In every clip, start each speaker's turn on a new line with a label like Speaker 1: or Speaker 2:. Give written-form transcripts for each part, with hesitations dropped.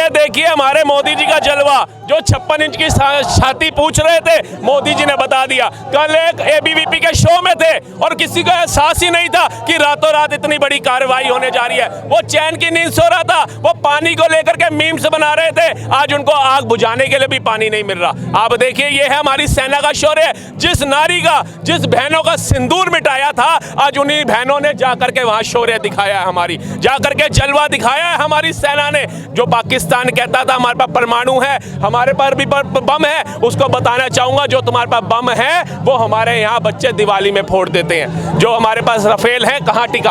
Speaker 1: ये देखिए हमारे मोदी जी का जलवा, जो 56 इंच की छाती पूछ रहे थे, मोदी जी ने बता दिया। कल एक एबीवीपी के शो में थे और किसी को एहसास ही नहीं था कि रातों रात इतनी बड़ी कार्रवाई होने जा रही है। वो चैन की नींद सो रहा था, वो पानी को लेकर के मीम्स बना रहे थे, आज उनको आग बुझाने के लिए भी पानी नहीं मिल रहा। आप देखिए ये है हमारी सेना का शौर्य, जिस नारी का, जिस बहनों का सिंदूर मिटाया था, आज उन्हीं बहनों ने जाकर के वहां शौर्य दिखाया है, हमारी जाकर के जलवा दिखाया है हमारी सेना ने। जो पाकिस्तान कहता था हमारे पास परमाणु है, हमारे पास भी बम है, उसको बताना चाहूंगा जो तुम्हारे पास बम है वो हमारे यहाँ बच्चे दिवाली में फोड़ देते हैं। जो हमारे पास राफेल है कहाँ टिका।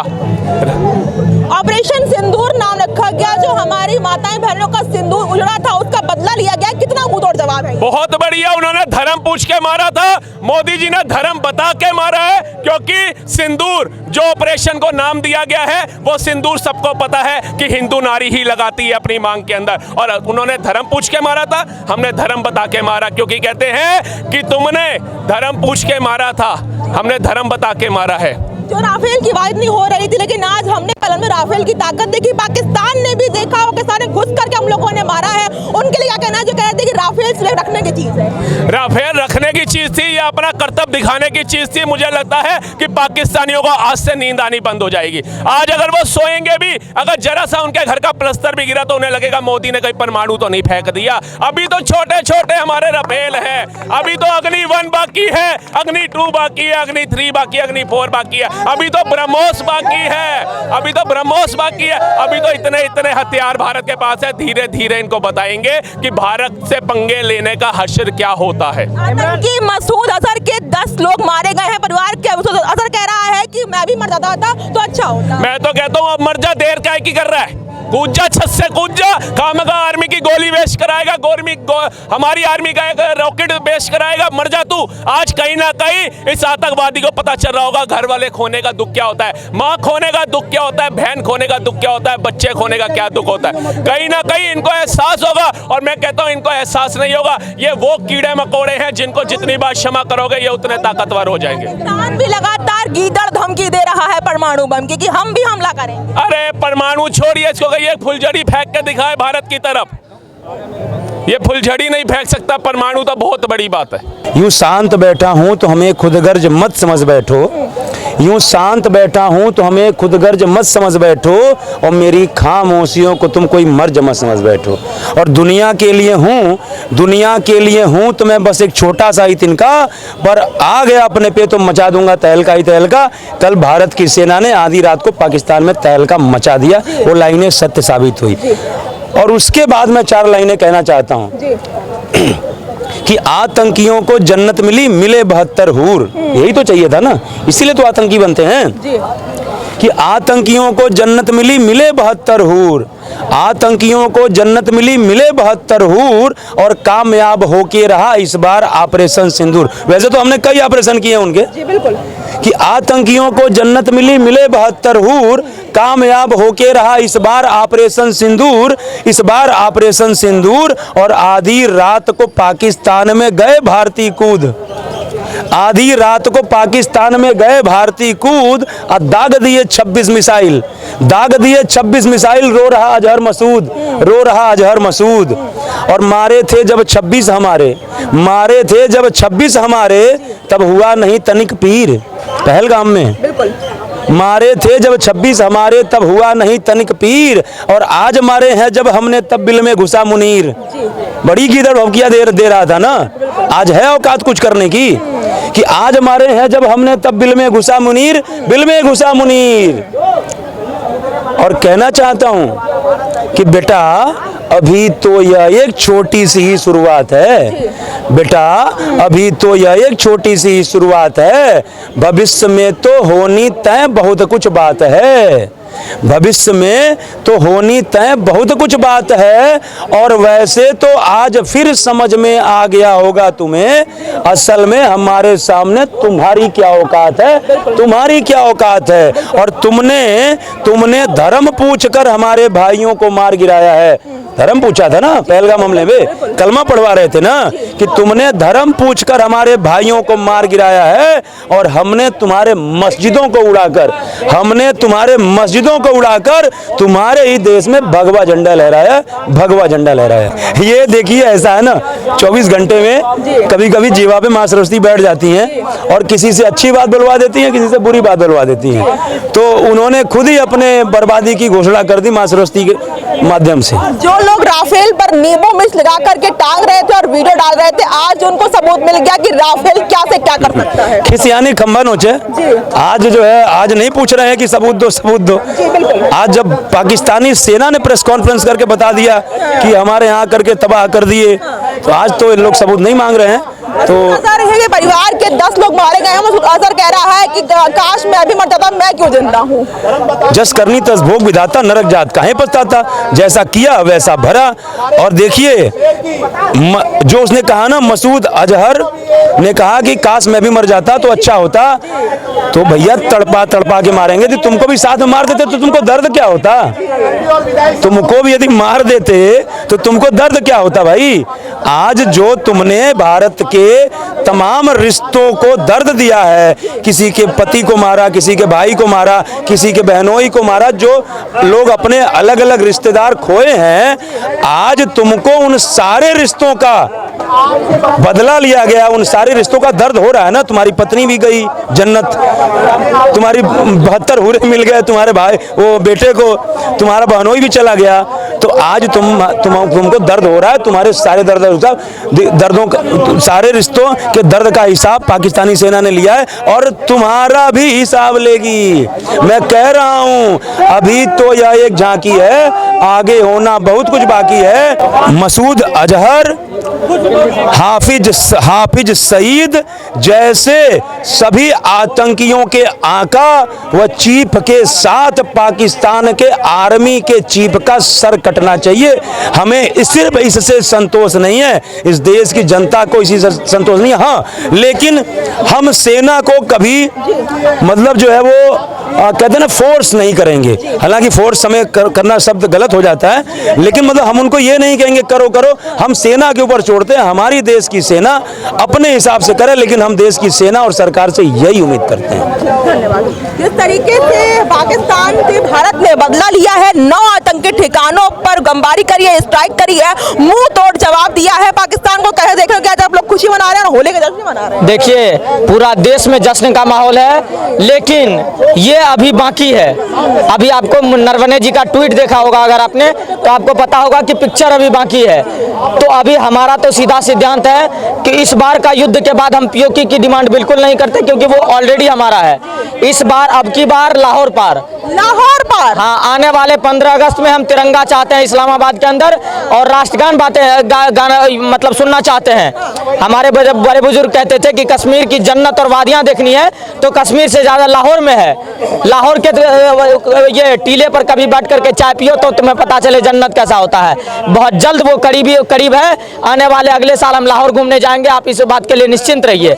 Speaker 2: ऑपरेशन सिंदूर नाम रखा गया, जो हमारी माताएं बहनों का सिंदूर उजड़ा था उसका बदला लिया गया। कितना मुंहतोड़ जवाब है।
Speaker 1: बहुत बढ़िया, उन्होंने धर्म पूछ के मारा था, मोदी जी ने धर्म बता के मारा है, क्योंकि सिंदूर जो ऑपरेशन को नाम दिया गया है वो सिंदूर सबको पता है कि हिंदू नारी ही लगाती है अपनी मांग के अंदर, और उन्होंने धर्म पूछ के मारा था, हमने धर्म बता के मारा, क्योंकि कहते हैं कि तुमने धर्म पूछ के मारा था, हमने धर्म बता के मारा है।
Speaker 2: जो राफेल की बात नहीं हो रही थी, लेकिन आज हमने कलम में राफेल की ताकत देखी। पाकिस्तान ने भी देखा, पाकिस्तान ने घुस करके हम लोगों ने मारा है। उनके लिए क्या कहना है जो कह रहे थे कि राफेल सिर्फ रखने की चीज है।
Speaker 1: राफेल रखने की चीज थी या अपना कर्तव्य दिखाने की चीज थी। मुझे लगता है कि पाकिस्तानियों को आज से नींद आनी बंद हो जाएगी। आज अगर वो सोएंगे भी, अगर जरा सा उनके घर का प्लस्तर भी गिरा तो उन्हें लगेगा मोदी ने कहीं परमाणु तो नहीं फेंक दिया। अभी तो छोटे छोटे हमारे राफेल है, अभी तो अग्नि 1 बाकी है, अग्नि 2 बाकी है, अग्नि 3 बाकी है, अग्नि 4 बाकी है, अभी तो ब्रह्मोस बाकी है, अभी तो ब्रह्मोस बाकी है, अभी तो इतने इतने हथियार भारत के पास है। धीरे धीरे इनको बताएंगे कि भारत से पंगे लेने का हश्र क्या होता है।
Speaker 2: आतंकी मसूद अजहर के 10 लोग मारे गए हैं। परिवार के अजहर कह रहा है कि मैं भी मर जाता था तो अच्छा होता।
Speaker 1: मैं तो कहता हूँ अब मर जा, देर क्या की कर रहा है, कूद जा, छत से कूद जा। खामगा आर्मी की गोली वेस्ट कराएगा, हमारी आर्मी का एक रॉकेट वेस्ट कराएगा, मर जा तू। आज कहीं ना कहीं इस आतंकवादी को पता चल रहा होगा घर वाले खोने का दुख क्या होता है, माँ खोने का दुख क्या होता है, बहन खोने का दुख क्या होता है, बच्चे खोने का क्या दुख होता है। कहीं ना कहीं इनको एहसास होगा, और मैं कहता हूँ इनको एहसास नहीं होगा। ये वो कीड़े मकोड़े हैं जिनको जितनी बार क्षमा करोगे ये उतने ताकतवर हो जाएंगे।
Speaker 2: पाकिस्तान भी लगातार गीदड़ धमकी दे रहा है परमाणु बम की कि हम भी हमला करेंगे।
Speaker 1: अरे परमाणु छोड़िए, इसको ये फुलझड़ी फेंक के दिखाए भारत की तरफ। ये फुलझड़ी नहीं फेंक सकता, परमाणु तो बहुत बड़ी बात है।
Speaker 3: यूं शांत बैठा हूं तो हमें खुदगर्ज मत समझ बैठो, यूं शांत बैठा हूं तो हमें खुदगर्ज मत समझ बैठो, और मेरी खामोशियों को तुम कोई मर्ज मत समझ बैठो। और दुनिया के लिए हूं, दुनिया के लिए हूं तो मैं बस एक छोटा सा ही तिनका, पर आ गया अपने पे तो मचा दूंगा तहलका ही तहलका। कल भारत की सेना ने आधी रात को पाकिस्तान में तहलका मचा दिया, वो लाइनें सत्य साबित हुई। और उसके बाद मैं 4 लाइनें कहना चाहता हूँ कि आतंकियों को जन्नत मिली, मिले 72 हूर। यही तो चाहिए था ना, इसीलिए तो आतंकी बनते हैं कि आतंकियों को जन्नत मिली, मिले 72 हूर। आतंकियों को जन्नत मिली, मिले 72 हूर, और कामयाब होके रहा इस बार ऑपरेशन सिंदूर। वैसे तो हमने कई ऑपरेशन किए उनके,
Speaker 2: जी बिल्कुल,
Speaker 3: कि आतंकियों को जन्नत मिली, मिले 72 हूर, कामयाब होके रहा इस बार ऑपरेशन सिंदूर, इस बार ऑपरेशन सिंदूर। और आधी रात को पाकिस्तान में गए भारतीय कूद, आधी रात को पाकिस्तान में गए भारतीय कूद, और दाग दिए 26 मिसाइल, दाग दिए 26 मिसाइल। रो रहा अजहर मसूद, रो रहा अजहर मसूद। और मारे थे जब 26 हमारे, मारे थे जब 26 हमारे, तब हुआ नहीं तनिक पीर। पहलगाम में मारे थे जब 26 हमारे, तब हुआ नहीं तनिक पीर। और आज मारे हैं जब हमने, तब बिल में घुसा मुनीर। बड़ी गीदड़ भौंकिया दे रहा था ना, आज है औकात कुछ करने की, कि आज मारे हैं जब हमने, तब बिल में घुसा मुनीर, बिल में घुसा मुनीर। और कहना चाहता हूं कि बेटा अभी तो यह एक छोटी सी ही शुरुआत है, बेटा अभी तो यह एक छोटी सी ही शुरुआत है। भविष्य में तो होनी तय बहुत कुछ बात है, भविष्य में तो होनी तय बहुत कुछ बात है। और वैसे तो आज फिर समझ में आ गया होगा तुम्हें, असल में हमारे सामने तुम्हारी क्या औकात है, तुम्हारी क्या औकात है। और तुमने धर्म पूछकर हमारे भाइयों को मार गिराया है, धर्म पूछा था ना पहलगाम हमले में, कलमा पढ़वा रहे थे ना कि तुमने धर्म पूछकर हमारे भाइयों को मार गिराया है और हमने तुम्हारे मस्जिदों को उड़ाकर तुम्हारे ही देश में भगवा झंडा लहराया, भगवा झंडा लहराया। ये देखिए ऐसा है ना, 24 घंटे में कभी कभी जीवा पे मां सरस्वती बैठ जाती हैं और किसी से अच्छी बात बुलवा देती हैं, किसी से बुरी बात बुलवा देती हैं। तो उन्होंने खुद ही अपने बर्बादी की घोषणा कर दी मां सरस्वती के माध्यम से।
Speaker 2: जो लोग राफेल पर नींबू मिर्च लगा करके टांग रहे थे और वीडियो डाल रहे थे, आज उनको सबूत मिल गया कि राफेल क्या से क्या कर सकता है।
Speaker 3: खिसियानी खंबा नोचे, आज जो है आज नहीं पूछ रहे हैं कि सबूत दो। आज जब पाकिस्तानी सेना ने प्रेस कॉन्फ्रेंस करके बता दिया कि हमारे यहाँ करके तबाह कर दिए, तो आज तो इन लोग सबूत नहीं मांग रहे हैं। तो
Speaker 2: है परिवार के 10 लोग मारे गए हैं, मसूद अजहर कह रहा है कि काश मैं भी मर जाता, मैं क्यों जिंदा हूँ।
Speaker 3: जस करनी तस भोग विधाता, नरक जात काहे पछताता, जैसा किया वैसा भरा। और देखिए जो उसने कहा ना, मसूद अजहर ने कहा कि काश मैं भी मर जाता तो अच्छा होता, तो भैया तड़पा के मारेंगे तो तुमको भी साथ में मार देते तो तुमको दर्द क्या होता, तुमको भी यदि मार देते तो तुमको दर्द क्या होता भाई। आज जो तुमने भारत के तमाम रिश्तों को दर्द दिया है, किसी के पति को मारा, किसी के भाई को मारा, किसी के बहनोई को मारा, जो लोग अपने अलग अलग रिश्तेदार खोए हैं, आज तुमको उन सारे रिश्तों का बदला लिया गया, उन सारे रिश्तों का दर्द हो रहा है ना। तुम्हारी पत्नी भी गई जन्नत, तुम्हारी 72 हुरे मिल गए तुम्हारे भाई वो बेटे को, तुम्हारा बहनोई भी चला गया, तो आज तुमको दर्द हो रहा है। तुम्हारे सारे दर्दों का, सारे रिश्तों के दर्द का हिसाब पाकिस्तानी सेना ने लिया है और तुम्हारा भी हिसाब लेगी। मैं कह रहा हूं अभी तो यह एक झांकी है, आगे होना बहुत कुछ बाकी है। मसूद अजहर, हाफिज सईद जैसे सभी आतंकियों के आका व चीफ के साथ पाकिस्तान के आर्मी के चीफ का सर कटना चाहिए। हमें सिर्फ इससे संतोष नहीं है, इस देश की जनता को इसी से संतोष नहीं है। हाँ, लेकिन हम सेना को कभी मतलब जो है वो कहते हैं ना फोर्स नहीं करेंगे। हालांकि फोर्स समय करना शब्द गलत हो जाता है, लेकिन मतलब हम उनको ये नहीं कहेंगे करो, हम सेना के ऊपर छोड़ते हैं। हमारी देश की सेना अपने हिसाब से करे, लेकिन हम देश की सेना और सरकार से यही उम्मीद करते हैं।
Speaker 2: धन्यवाद। जिस तरीके से पाकिस्तान से भारत ने बदला लिया है, 9 आतंकी ठिकानों पर बमबारी करी है, स्ट्राइक करी है, मुंह तोड़ जवाब दिया है पाकिस्तान को। कहे देख रहे हो क्या आप लोग खुशी मना रहे हैं और होली का जश्न मना रहे हैं।
Speaker 4: देखिए पूरा देश में जश्न का माहौल है, लेकिन ये अभी बाकी है। अभी आपको नरवणे जी का ट्वीट देखा होगा अगर आपने, तो आपको पता होगा कि पिक्चर अभी बाकी है। तो अभी हमारा तो सीधा सिद्धांत है कि इस बार का युद्ध के बाद हम पीओके की डिमांड बिल्कुल नहीं करते, क्योंकि वो ऑलरेडी हमारा है। इस बार अब की बार लाहौर पार, हाँ, आने वाले 15 अगस्त में हम तिरंगा चाहते हैं इस्लामाबाद के अंदर और राष्ट्रगान गाना मतलब सुनना चाहते हैं। हमारे बड़े बुजुर्ग कहते थे कि कश्मीर की जन्नत और वादियां देखनी है तो कश्मीर से ज़्यादा लाहौर में है। लाहौर के ये टीले पर कभी बैठ करके चाय पियो तो तुम्हें पता चले जन्नत कैसा होता है। बहुत जल्द वो करीब है, आने वाले अगले साल हम लाहौर घूमने जाएंगे, आप इस बात के लिए निश्चिंत रहिए।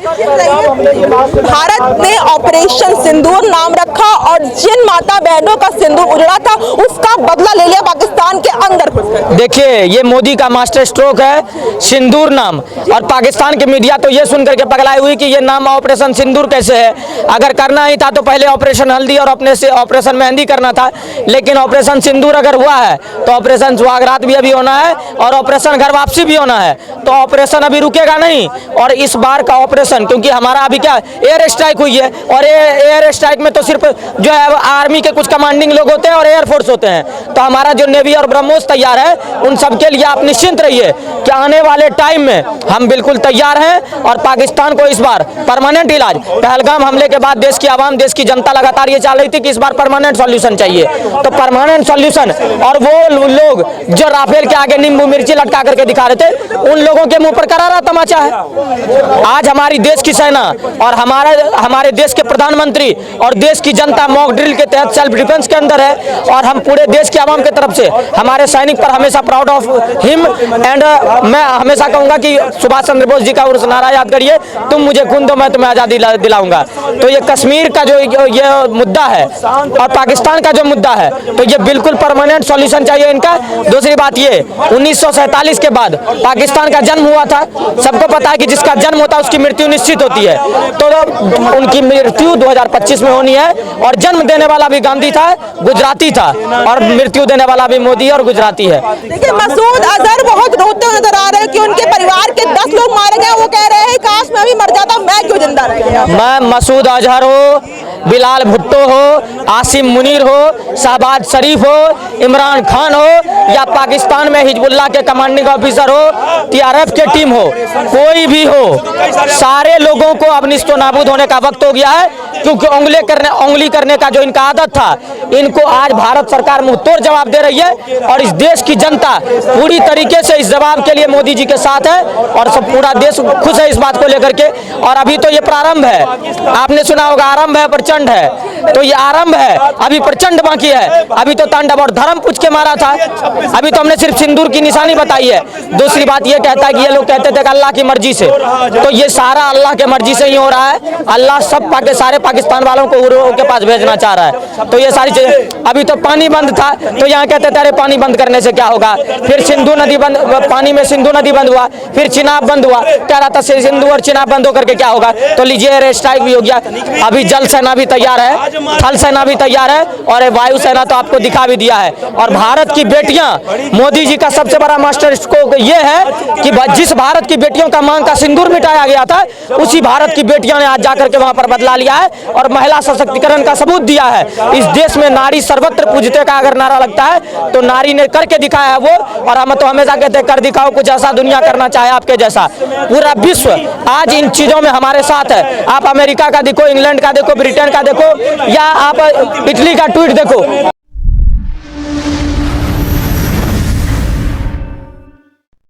Speaker 2: भारत ने ऑपरेशन सिंदूर नाम रखा और जिन माता बहनों का सिंदूर उजड़ा था उसका बदला ले लिया पाकिस्तान के अंदर।
Speaker 4: देखिए ये मोदी का मास्टर स्ट्रोक है, सिंदूर नाम। और पाकिस्तान की मीडिया तो ये सुन करके पगलाई हुई कि ये नाम ऑपरेशन सिंदूर कैसे है। अगर करना ही था तो पहले ऑपरेशन हल्दी और अपने से ऑपरेशन मेहंदी करना था, लेकिन ऑपरेशन सिंदूर अगर हुआ है तो ऑपरेशन सुहागरात भी अभी होना है और ऑपरेशन घर वापसी भी होना है। तो ऑपरेशन अभी रुकेगा नहीं। और इस बार का ऑपरेशन, क्योंकि हमारा अभी क्या एयर स्ट्राइक हुई है, और एयर स्ट्राइक में तो सिर्फ जो है आर्मी के कुछ कमांडिंग लोग होते हैं और एयरफोर्स होते हैं। तो हमारा जो नेवी और ब्रह्मोस तैयार है, उन सब के लिए आप निश्चिंत रहिए कि आने वाले टाइम में हम बिल्कुल तैयार हैं। और पाकिस्तान को इस बार परमानेंट इलाज, पहलगाम हमले के बाद देश की आवाम, देश की जनता लगातार ये चाह रही थी कि इस बार परमानेंट सॉल्यूशन चाहिए। तो परमानेंट सॉल्यूशन, और वो लोग जो राफेल के आगे नींबू मिर्ची लटका करके दिखा रहे थे, उन लोगों के मुंह पर करारा तमाचा है। आज हमारी देश की सेना और हमारे देश के प्रधानमंत्री और देश की जनता मॉक ड्रिल के तहत सेल्फ डिफेंस के अंदर है और हम पूरे देश के आवाम की तरफ से हमारे सैनिक पर हमेशा प्राउड ऑफ हिम एंड मैं हमेशा कहूंगा कि सुभाष चंद्र बोस जी का उस नारा याद करिए, तुम मुझे खून दो मैं तुम्हें आज़ादी दिलाऊंगा। तो ये कश्मीर का जो ये मुद्दा है और पाकिस्तान का जो मुद्दा है, तो ये बिल्कुल परमानेंट सॉल्यूशन चाहिए इनका। दूसरी बात ये 1947 के बाद पाकिस्तान का जन्म हुआ था, सबको पता है कि जिसका जन्म होता है उसकी मृत्यु निश्चित होती है, तो उनकी मृत्यु 2025 में होनी है। और जन्म देने वाला भी गांधी था, गुजराती था, और मृत्यु देने वाला भी मोदी और गुजराती है।
Speaker 2: देखिए मसूद अजहर बहुत रोते हुए नजर आ रहे हैं कि उनके परिवार के 10 लोग मारे गए। वो कह रहे हैं काश मैं भी मर जाता, मैं क्यों जिंदा रह गया।
Speaker 4: मैं मसूद अजहर हो, बिलाल भुट्टो हो, आसिम मुनीर हो, शहबाज शरीफ हो, इमरान खान हो, या पाकिस्तान में हिजबुल्लाह के कमांडिंग ऑफिसर हो, TRF के टीम हो, कोई भी हो, सारे लोगों को अब निस्तो नाबूद होने का वक्त हो गया है। क्योंकि उंगली करने का जो इनका आदत था, इनको आज भारत सरकार मुंह तोड़ जवाब दे रही है और इस देश की जनता पूरी तरीके से इस जवाब के लिए मोदी जी के साथ है और सब पूरा देश खुश है इस बात को लेकर के। और अभी तो ये प्रारंभ है, आपने सुना होगा आरंभ है प्रचंड है, तो ये आरंभ है, अभी प्रचंड बाकी है। अभी तो तांडव और धर्म पूछ के मारा था, अभी तो हमने सिर्फ सिंदूर की निशानी बताई है। दूसरी बात ये कहता है कि ये लोग कहते थे कि अल्लाह की मर्जी से, तो ये सारा अल्लाह के मर्जी से ही हो रहा है। अल्लाह सारे पाकिस्तान वालों को के पास भेजना चाह रहा है। तो ये सारी चीजें, अभी तो पानी बंद था, तो यहाँ कहते थे अरे पानी बंद करने से क्या होगा, फिर सिंधु नदी बंद, पानी में सिंधु नदी बंद हुआ, फिर चिनाब बंद हुआ, कह रहा था सिंधु और चिनाब बंद होकर के क्या होगा। तो लीजिए एयर स्ट्राइक भी हो गया, अभी जल सेना भी तैयार है, थल सेना भी तैयार है और वायु सेना तो आपको दिखा भी दिया है। और भारत की बेटियां, मोदी जी का सबसे बड़ा मास्टर स्ट्रोक ये है कि जिस भारत की बेटियों का मांग का सिंदूर मिटाया गया था, उसी भारत की बेटियां ने आज जाकर के वहां पर बदला लिया है और महिला सशक्तिकरण का सबूत दिया है। इस देश में नारी सर्वत्र पूजते का अगर नारा लगता है तो नारी ने करके दिखाया है वो। और हम तो हमेशा कहते हैं कर दिखाओ कुछ ऐसा दुनिया करना चाहे आपके जैसा। पूरा विश्व आज इन चीजों में हमारे साथ है। आप अमेरिका का देखो, इंग्लैंड का देखो, ब्रिटेन का देखो, या आप इटली का ट्वीट देखो।